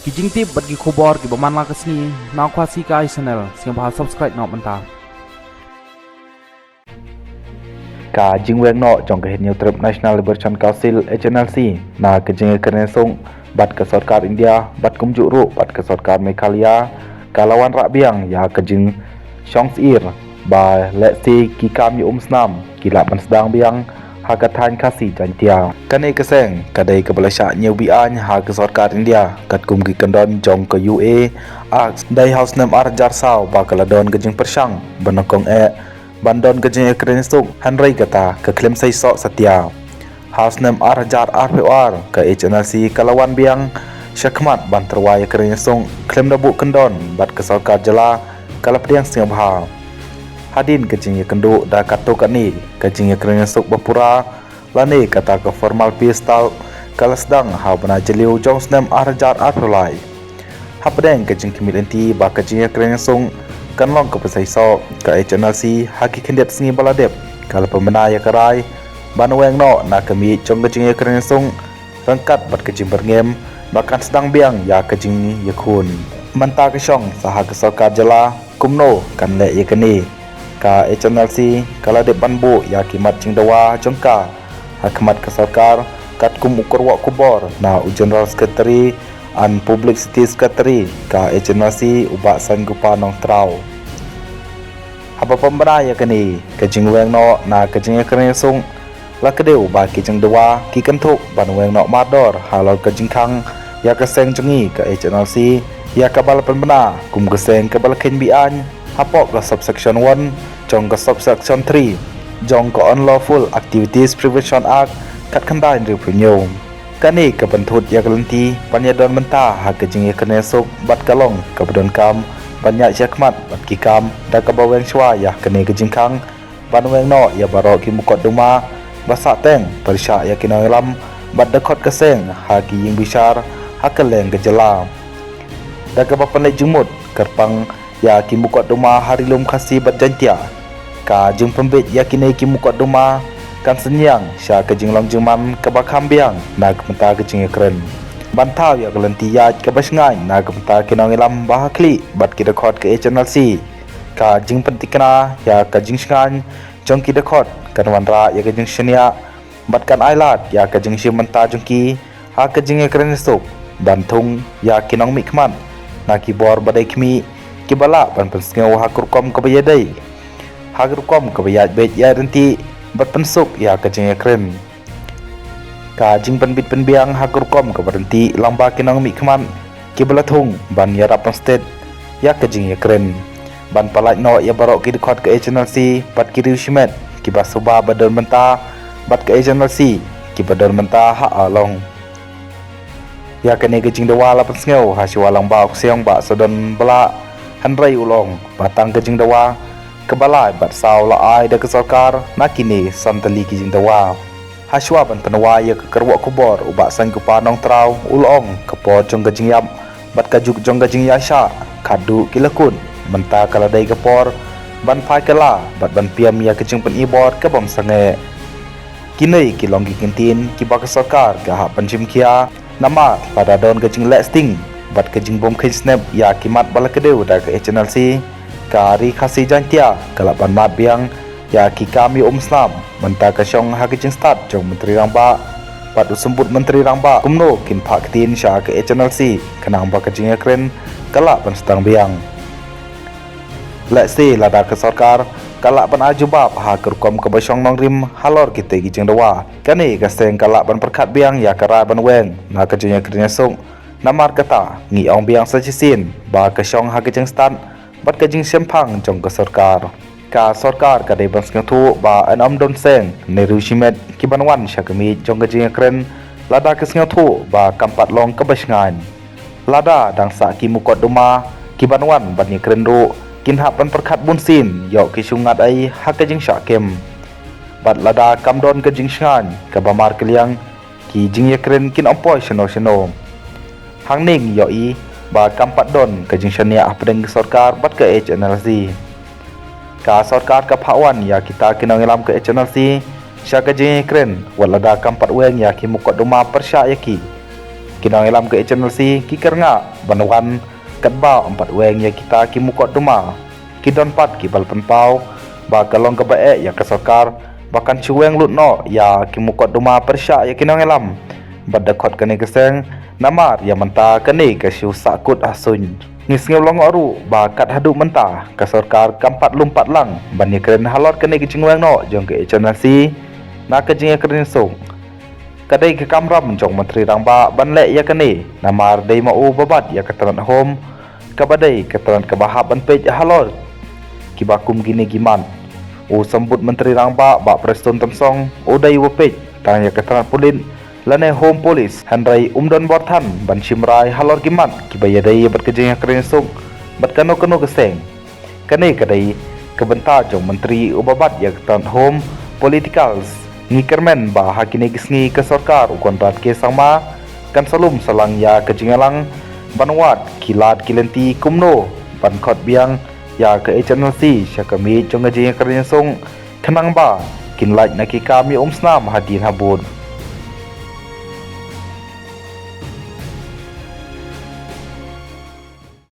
Kijing tip bagi kubor ki baman la kesni na kwasi ka channel sing bahal subscribe no menta. Ka jingweng no jong ke new trip National Liberation Council HNLC na ke jing ke sung bat ke sarkar India bat kumjuk ru bat ke sarkar Meghalaya kalawan rak biang ya ke jing Shongsir ba leksi ki kam yu snam kila man sedang biang ha ka than kasi jantia kane ke seng kadai ke belasha new bian ha ke sarkar India kat kum ki kendon jong ke UA ax dai house nam arjar saw ba kaladon ke jing persang banokong bandon kejeng ekrenisuk hanrai kata ke klaim sai sok setia house name arjar RPR ke HNLC kalawan biang syakmat ban terwai ekrenisuk klaim dabu kendon bat ke sarkar jela kalapdiang singabha hadin kejeng kendu da kato kani kejeng ekrenisuk bapura lane kata ke formal pistol kala sedang ha bana jeliu jongs name arjar RPR hapdeng kejeng kimilenti ba kejeng ekrenisuk kan long ke pesai so ke HNLC haki kendiat singi baladep kalau pemena ya kerai banweng no na kemi cong kejing ya kerengsung rengkat bat kejing berngem bahkan sedang biang ya kejing ya kun menta kesyong saha ke sarkar jela kumno kan le ya keni ka HNLC kala dep banbu ya kimat jing dawa jongka hakmat ke sarkar kat kum ukur wak kubor na General Secretary an Publicity Secretary ka HNLC ubak sanggupa nong trau apa pembera ya kini kejing weng no na kejing kerengsung la kedeu ba kejing dua ki kentuk ban weng no mador halal kejing kang ya keseng jengi ke HNLC ya kabal pembera kum keseng kabal ken bian hapok ke subsection 1 jong ke subsection 3 jong ke unlawful activities prevention act kat kandai revenue kani ke bentut ya kelenti panyadon mentah ha kejing kerengsung bat kalong ke bedon kam banyak syakmat bat kikam da kabaweng shwa ya kene kejingkang banweng no ya barok ki mukot duma basak teng persya ya kinolam bat dekot keseng hagi yang bisar hakeleng gejela da kabapan le jumut kerpang ya ki mukot duma harilum khasi bat jantia ka jing pembet ya kine ki mukot duma kan senyang sya kejinglong jingman kabakam biang na kementa kejing keren bantau ya kelenti ya ke basngai na gemta kinong ilam bahakli bat ki dekot ke HNLC ka jing pentikna ya ka jing sngan jong ki dekot kan wanra ya ke jing shenia bat kan ailat ya ka jing shimenta jongki ha ka jing ekrenisuk bantung ya kinong mikman na ki bor badai kmi ki bala ban pensngeu ha kurkom ke bayadai ha kurkom ke bayat bet ya renti bat pensuk ya ka jing ekren ka jing penbit penbiang hakurkom ke berhenti lamba kinang mi keman ki belathung ban ya rapan state ya ke jing ya keren ban palai no ya barok ki dekot ke HNLC bat ki riusimet ki basuba badon menta bat ke HNLC ki badon menta ha along ya kene ke jing dawa lapan sngeu ha siwalang ba seong ba sodon bala hanrai ulong batang ke jing dawa ke balai bat saw la ai da ke sarkar nakini santali ki jing dawa haswa ban penwa ya ke kerwak kubor ubak sanggupa nong trau ulong kepo jong gajing yap bat kajuk jong gajing yasha kadu kilakun menta kaladai kepor ban pai kala bat ban piam ya kejing pen ibor ke bom sange kinai kilong ki kintin ki bak sarkar ke ha panjim kia nama pada don gajing lasting bat kejing bom kin snap ya kimat balakedeu da ke HNLC kari khasi jantia kalak ban mat biang ya ki kami Islam menta kasyong ha kejing start jong menteri rangba pat usembut menteri rangba kumno kin pak tin sya ke HNLC kenang ba kejing keren kalak ban sedang biang let's say lada ke sarkar kalak ban ajubab ha kerkom ke basyong nong rim halor kita gijing dawa kani kaseng kalak ban perkat biang ya kara ban weng na kejing keren sung namar kata ngi ong biang sajisin ba kasyong ha kejing start bat kejing sempang jong ke sarkar ka sarkar ka dei bansng thu ba an don seng neru shimet ki banwan syakami jong gajing keren lada ke sng thu ba kampat long ke basngan lada dang sa ki mukot duma ki banwan ban ni keren ru kin hapan perkat bunsin yo ki sungat ai ha ke jing syakem bat lada kam don ke jing sngan ka bamar keliang ki jing keren kin ompoi seno hang ning yo i ba kampat don ke jing syania apdeng sarkar bat ke HNLC ka sarkar ka phawan ya kita kinong ilam ke HNLC sya ka jing keren walada kampat weng ya ki mukot duma persya ya ki Kinang ilam ke channel si kikar nga banwan katba 4 weng ya kita kimukot duma kidon pat kibal penpau ba kalong ke bae ya ke sarkar bahkan cueng lut no ya kimukot duma persya ya kinang ilam badakot kene keseng namar ya menta kene ke siu sakut asun ngisngeu long oru ba kat hadu menta ke sarkar kampat lumpat lang ban ya keren halot kene ke cingweng no jong ke channel si na ke jinga keren song kadai ke kamram jong menteri rangba banle ya kene namar dei mau babat ya ketran home kabadai ketran kabahap ban pej halor kibakum gini giman u sambut menteri rangba ba preston tamsong u dai wopej tang ya ketran pulin lane home police handrai umdon borthan ban simrai halor giman kibaya dai bat kejeng keren song bat kano keseng kene kadai kebenta jong menteri u babat ya ketran home politicals ngikermen ba hakine gisngi ke sarkar kontrat ke sama kan salum salang ya ke jingalang banwat kilat kilenti kumno ban khot biang ya ke channel si syakami jong ngajing keren song kenang ba kinlait naki kami snam hadin habun